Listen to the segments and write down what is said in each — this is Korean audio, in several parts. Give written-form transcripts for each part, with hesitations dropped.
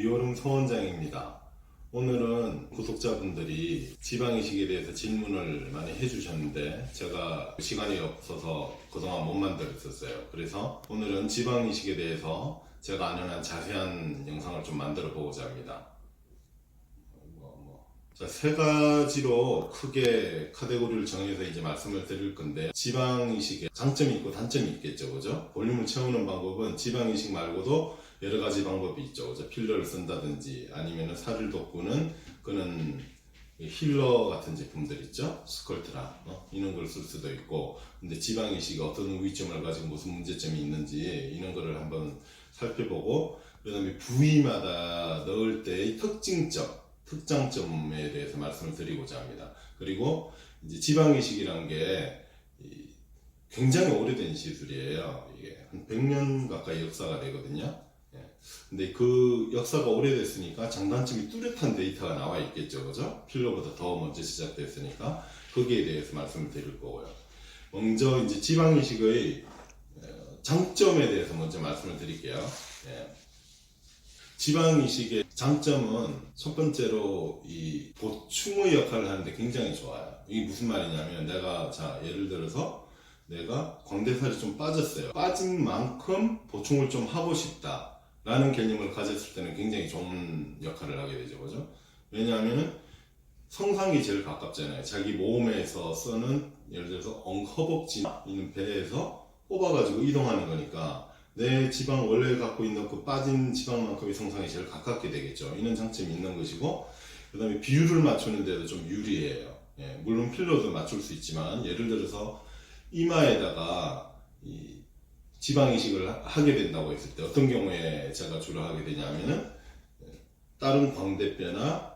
이호름 소원장입니다. 오늘은 구독자분들이 지방이식에 대해서 질문을 많이 해주셨는데 제가 시간이 없어서 그동안 못 만들었었어요. 그래서 오늘은 지방이식에 대해서 제가 아는 한 자세한 영상을 좀 만들어 보고자 합니다. 자, 세 가지로 크게 카테고리를 정해서 이제 말씀을 드릴 건데, 지방이식에 장점이 있고 단점이 있겠죠, 그죠? 볼륨을 채우는 방법은 지방이식 말고도 여러 가지 방법이 있죠, 그죠? 필러를 쓴다든지 아니면 살을 돋구는 그런 힐러 같은 제품들 있죠, 스컬트라 이런 걸 쓸 수도 있고. 근데 지방이식이 어떤 우위점을 가지고 무슨 문제점이 있는지 이런 거를 한번 살펴보고, 그 다음에 부위마다 넣을 때의 특장점에 대해서 말씀을 드리고자 합니다. 그리고 이제 지방이식이라는 게 굉장히 오래된 시술이에요. 이게 한 100년 가까이 역사가 되거든요. 근데 그 역사가 오래됐으니까 장단점이 뚜렷한 데이터가 나와 있겠죠, 그죠? 필러보다 더 먼저 시작됐으니까 거기에 대해서 말씀을 드릴 거고요. 먼저 이제 지방이식의 장점에 대해서 먼저 말씀을 드릴게요. 지방이식의 장점은 첫 번째로 이 보충의 역할을 하는데 굉장히 좋아요. 이게 무슨 말이냐면, 자 예를 들어서 내가 광대살이 좀 빠졌어요. 빠진 만큼 보충을 좀 하고 싶다 라는 개념을 가졌을 때는 굉장히 좋은 역할을 하게 되죠, 그죠? 왜냐하면 성상이 제일 가깝잖아요. 자기 몸에서 쓰는, 예를 들어서 허벅지 있는 배에서 뽑아가지고 이동하는 거니까 내 지방 원래 갖고 있는 그 빠진 지방만큼의 성상이 제일 가깝게 되겠죠. 이런 장점이 있는 것이고, 그 다음에 비율을 맞추는 데도 좀 유리해요. 물론 필러도 맞출 수 있지만, 예를 들어서 이마에다가 이 지방이식을 하게 된다고 했을 때 어떤 경우에 제가 주로 하게 되냐면은, 다른 광대뼈나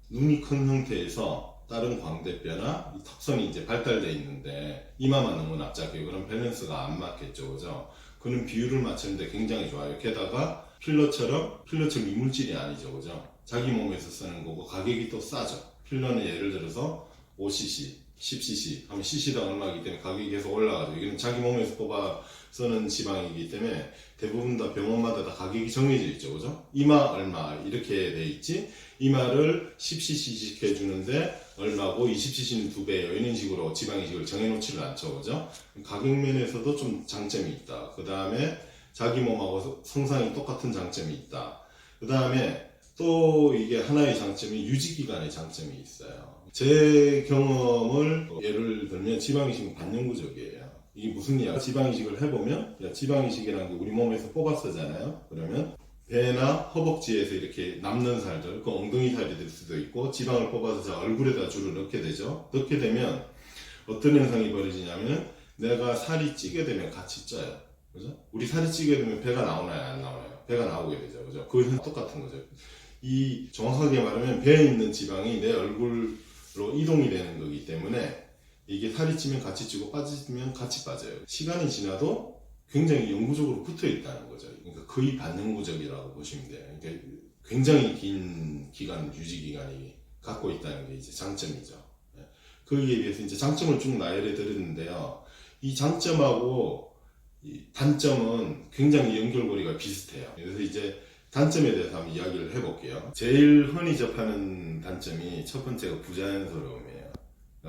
눈이 큰 형태에서 다른 광대뼈나 이 턱선이 이제 발달되어 있는데 이마만 너무 납작해요. 그럼 밸런스가 안 맞겠죠, 그죠? 그는 비율을 맞추는데 굉장히 좋아요. 게다가 필러처럼 이물질이 아니죠, 그죠? 자기 몸에서 쓰는 거고 가격이 또 싸죠. 필러는 예를 들어서 5cc, 10cc 하면 cc당 얼마이기 때문에 가격이 계속 올라가죠. 이건 자기 몸에서 뽑아 쓰는 지방이기 때문에 대부분 다 병원마다 다 가격이 정해져 있죠, 그죠? 이마 얼마 이렇게 돼 있지, 이마를 10cc씩 해주는데 얼마고 20cc는 2배예요. 이런 식으로 지방이식을 정해놓지를 않죠, 그죠? 가격 면에서도 좀 장점이 있다. 그 다음에 자기 몸하고 성상이 똑같은 장점이 있다. 그 다음에 또 이게 하나의 장점이 유지기간의 장점이 있어요. 제 경험을 예를 들면 지방이식은 반영구적이에요. 이게 무슨 이야기? 지방이식을 해보면, 지방이식이라는 게 우리 몸에서 뽑아 쓰잖아요. 그러면 배나 허벅지에서 이렇게 남는 살들, 그 엉덩이 살이 될 수도 있고, 지방을 뽑아서 자 얼굴에다 주로 넣게 되죠. 넣게 되면 어떤 현상이 벌어지냐면, 내가 살이 찌게 되면 같이 쪄요, 그죠? 우리 살이 찌게 되면 배가 나오나요, 안 나오나요? 배가 나오게 되죠, 그죠? 그건 똑같은 거죠. 이 정확하게 말하면 배에 있는 지방이 내 얼굴로 이동이 되는 거기 때문에 이게 살이 찌면 같이 찌고 빠지면 같이 빠져요. 시간이 지나도 굉장히 영구적으로 붙어 있다는 거죠. 그러니까 거의 반영구적이라고 보시면 돼요. 그러니까 굉장히 긴 기간, 유지 기간이 갖고 있다는 게 이제 장점이죠. 거기에 비해서 이제 장점을 쭉 나열해 드렸는데요. 이 장점하고 이 단점은 굉장히 연결고리가 비슷해요. 그래서 이제 단점에 대해서 한번 이야기를 해볼게요. 제일 흔히 접하는 단점이 첫 번째가 부자연스러움이에요.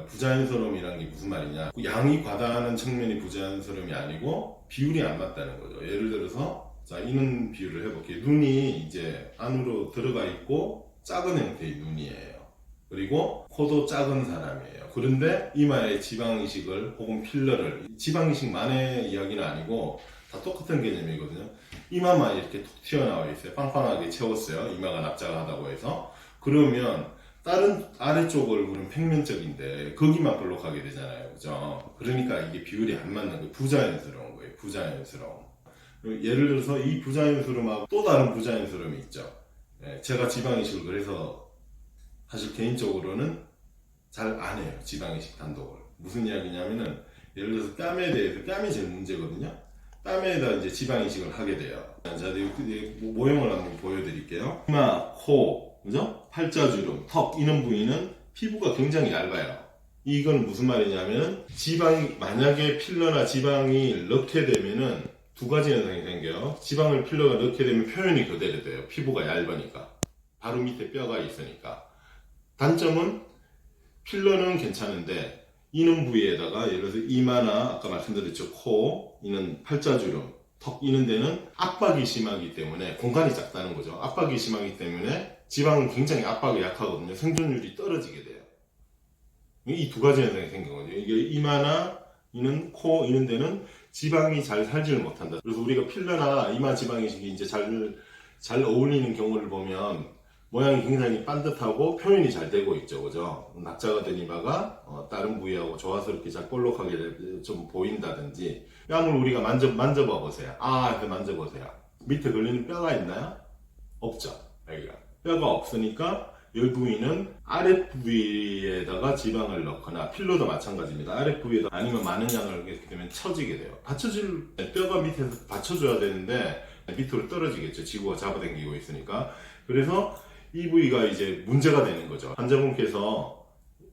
부자연스러움이라는 게 무슨 말이냐, 양이 과다한 측면이 부자연스러움이 아니고 비율이 안 맞다는 거죠. 예를 들어서 자 이런 비율을 해볼게요. 눈이 이제 안으로 들어가 있고 작은 형태의 눈이에요. 그리고 코도 작은 사람이에요. 그런데 이마에 지방이식을 혹은 필러를, 지방이식만의 이야기는 아니고 다 똑같은 개념이거든요. 이마만 이렇게 톡 튀어나와 있어요. 빵빵하게 채웠어요. 이마가 납작하다고 해서. 그러면 다른 아래쪽 얼굴은 평면적인데 거기만 볼록하게 되잖아요, 그죠? 그러니까 이게 비율이 안 맞는 거예요. 부자연스러운 거예요, 부자연스러움. 예를 들어서 이 부자연스러움하고 또 다른 부자연스러움이 있죠. 제가 지방이식을 그래서 사실 개인적으로는 잘 안 해요, 지방이식 단독을. 무슨 이야기냐면은, 예를 들어서 뺨에 대해서, 뺨이 제일 문제거든요. 뺨에다 이제 지방이식을 하게 돼요. 자, 모형을 한번 보여드릴게요. 이마, 코, 그죠? 팔자주름, 턱, 이런 부위는 피부가 굉장히 얇아요. 이건 무슨 말이냐면, 만약에 필러나 지방이 넣게 되면은 두 가지 현상이 생겨요. 지방을 필러가 넣게 되면 표현이 그대로 돼요. 피부가 얇으니까. 바로 밑에 뼈가 있으니까. 단점은 필러는 괜찮은데 이는 부위에다가 예를 들어서 이마나 아까 말씀드렸죠 코, 이는 팔자주름, 턱 이는 데는 압박이 심하기 때문에 공간이 작다는 거죠. 압박이 심하기 때문에 지방은 굉장히 압박이 약하거든요. 생존율이 떨어지게 돼요. 이 두 가지 현상이 생긴 거죠. 이게 이마나 이는 코, 이는 데는 지방이 잘 살지를 못한다. 그래서 우리가 필러나 이마 지방 이식이 이제 잘 어울리는 경우를 보면 모양이 굉장히 반듯하고 표현이 잘 되고 있죠. 그죠? 낙자가 된 이마가 다른 부위하고 조화스럽게 잘 볼록하게 좀 보인다든지 뺨을 우리가 만져봐 보세요. 만져보세요. 밑에 걸리는 뼈가 있나요? 없죠. 여기가. 뼈가 없으니까 이 부위는 아랫부위에다가 지방을 넣거나 필러도 마찬가지입니다. 아랫부위에다 아니면 많은 양을 넣게 되면 처지게 돼요. 뼈가 밑에서 받쳐줘야 되는데 밑으로 떨어지겠죠. 지구가 잡아당기고 있으니까. 그래서 이 부위가 이제 문제가 되는 거죠. 환자분께서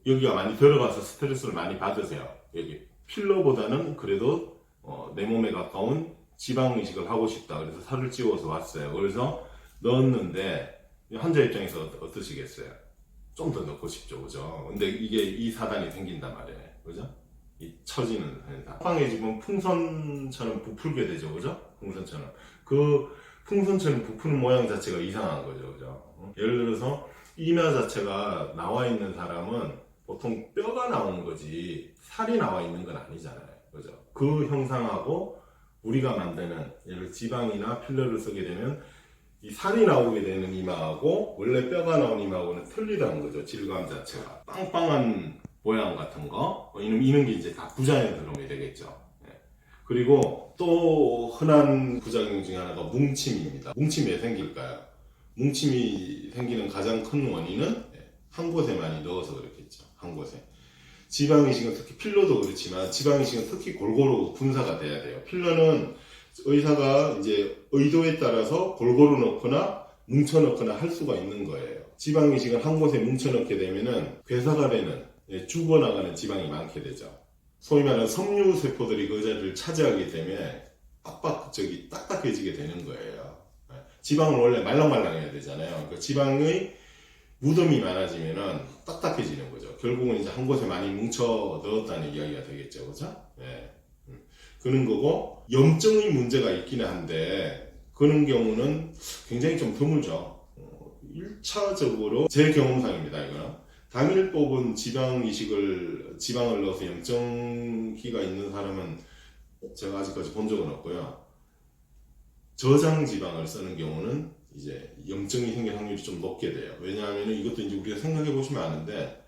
여기가 많이 들어가서 스트레스를 많이 받으세요. 여기 필러보다는 그래도 내 몸에 가까운 지방 이식을 하고 싶다. 그래서 살을 찌워서 왔어요. 그래서 넣었는데 환자 입장에서 어떠시겠어요? 좀 더 넣고 싶죠, 그죠? 근데 이게 이 사단이 생긴단 말이에요, 그죠? 이 처지는 현상. 빵해지면 풍선처럼 부풀게 되죠, 그죠? 풍선처럼. 그 풍선처럼 부푸는 모양 자체가 이상한 거죠, 그죠? 예를 들어서 이마 자체가 나와 있는 사람은 보통 뼈가 나오는 거지 살이 나와 있는 건 아니잖아요, 그죠? 그 형상하고 우리가 만드는 예를 들어 지방이나 필러를 쓰게 되면 이 살이 나오게 되는 이마하고 원래 뼈가 나온 이마하고는 틀리다는 거죠. 질감 자체가 빵빵한 모양 같은 거 이런 게 이제 다 부자연스러움이 되겠죠. 그리고 또 흔한 부작용 중에 하나가 뭉침입니다. 뭉침이 왜 생길까요? 뭉침이 생기는 가장 큰 원인은 한 곳에 많이 넣어서 그렇겠죠. 한 곳에. 지방이식은 특히 필러도 그렇지만 지방이식은 특히 골고루 분사가 돼야 돼요. 필러는 의사가 이제 의도에 따라서 골고루 넣거나 뭉쳐 넣거나 할 수가 있는 거예요. 지방이식은 한 곳에 뭉쳐 넣게 되면은 괴사가 되는 죽어나가는 지방이 많게 되죠. 소위 말하는 섬유세포들이 그 자리를 차지하기 때문에 딱딱해지게 되는 거예요. 지방은 원래 말랑말랑해야 되잖아요. 그 지방의 무덤이 많아지면은 딱딱해지는 거죠. 결국은 이제 한 곳에 많이 뭉쳐 넣었다는 이야기가 되겠죠. 그죠? 그런 거고, 염증의 문제가 있기는 한데, 그런 경우는 굉장히 좀 드물죠. 1차적으로, 제 경험상입니다, 이거는. 당일 뽑은 지방을 넣어서 염증기가 있는 사람은 제가 아직까지 본 적은 없고요. 저장 지방을 쓰는 경우는 이제 염증이 생길 확률이 좀 높게 돼요. 왜냐하면 이것도 이제 우리가 생각해 보시면 아는데,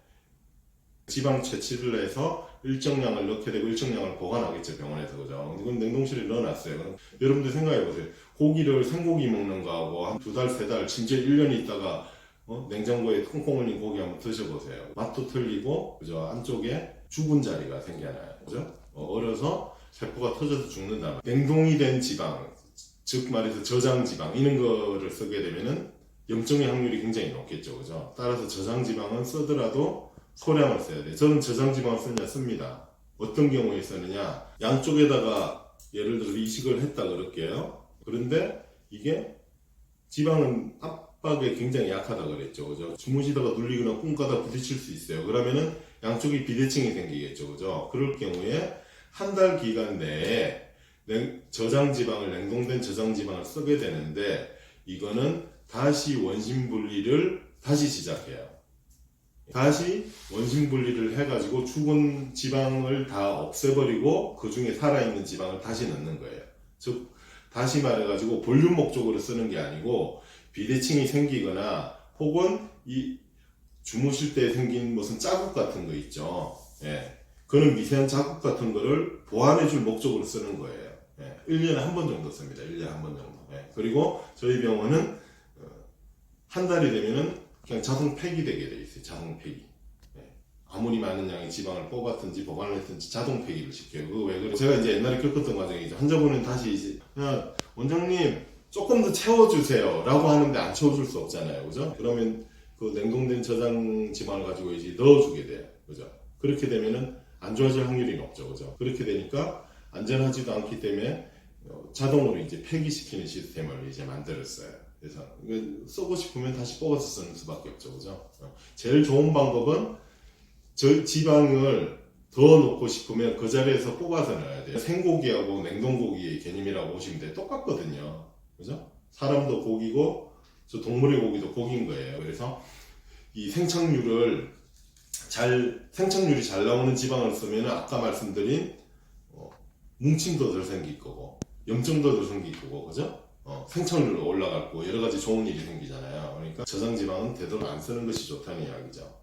지방 채취를 해서 일정량을 넣게 되고 일정량을 보관하겠죠, 병원에서. 그죠? 이건 냉동실에 넣어놨어요. 그럼 여러분들 생각해 보세요. 고기를 생고기 먹는 거하고 한 2달, 3달, 심지어 1년 있다가 냉장고에 콩콩 얼린 고기 한번 드셔보세요. 맛도 틀리고, 그죠? 안쪽에 죽은 자리가 생겨나요. 그죠? 얼어서 세포가 터져서 죽는다. 냉동이 된 지방, 즉 말해서 저장 지방, 이런 거를 쓰게 되면은 염증의 확률이 굉장히 높겠죠. 그죠? 따라서 저장 지방은 쓰더라도 소량을 써야 돼요. 저는 저장지방을 씁니다. 어떤 경우에 쓰느냐, 양쪽에다가 예를 들어서 이식을 했다 그럴게요. 그런데 이게 지방은 압박에 굉장히 약하다 그랬죠. 그죠? 주무시다가 눌리거나 꿈가다 부딪힐 수 있어요. 그러면은 양쪽이 비대칭이 생기겠죠. 그죠? 그럴 경우에 한 달 기간 내에 저장지방을, 냉동된 저장지방을 쓰게 되는데, 이거는 다시 원심 분리를 다시 시작해요. 다시 원심 분리를 해가지고 죽은 지방을 다 없애버리고 그 중에 살아있는 지방을 다시 넣는 거예요. 즉 다시 말해가지고 볼륨 목적으로 쓰는 게 아니고 비대칭이 생기거나 혹은 이 주무실 때 생긴 무슨 자국 같은 거 있죠. 그런 미세한 자국 같은 거를 보완해줄 목적으로 쓰는 거예요. 1년에 한 번 정도 씁니다. 1년에 한 번 정도. 그리고 저희 병원은 한 달이 되면은 그냥 자동 폐기되게 돼 있어요. 자동 폐기. 아무리 많은 양의 지방을 뽑았든지 보관을 했든지 자동 폐기를 시켜요. 그거 왜 그래? 제가 이제 옛날에 겪었던 과정이죠. 환자분은 다시 이제 야, 원장님 조금 더 채워주세요 라고 하는데 안 채워줄 수 없잖아요. 그죠? 그러면 그 냉동된 저장 지방을 가지고 이제 넣어주게 돼요. 그죠? 그렇게 되면은 안 좋아질 확률이 높죠. 그죠? 그렇게 되니까 안전하지도 않기 때문에 자동으로 이제 폐기시키는 시스템을 이제 만들었어요. 그래서 이거 쓰고 싶으면 다시 뽑아서 쓰는 수밖에 없죠, 그죠? 제일 좋은 방법은 저 지방을 더 넣고 싶으면 그 자리에서 뽑아서 넣어야 돼요. 생고기하고 냉동고기의 개념이라고 보시면 돼요. 똑같거든요, 그죠? 사람도 고기고 저 동물의 고기도 고기인 거예요. 그래서 이 생착률이 잘 나오는 지방을 쓰면 아까 말씀드린 뭉침도 덜 생길 거고 염증도 덜 생길 거고, 그죠? 생착률도 올라갈 거고 여러 가지 좋은 일이 생기잖아요. 그러니까 저장지방은 되도록 안 쓰는 것이 좋다는 이야기죠.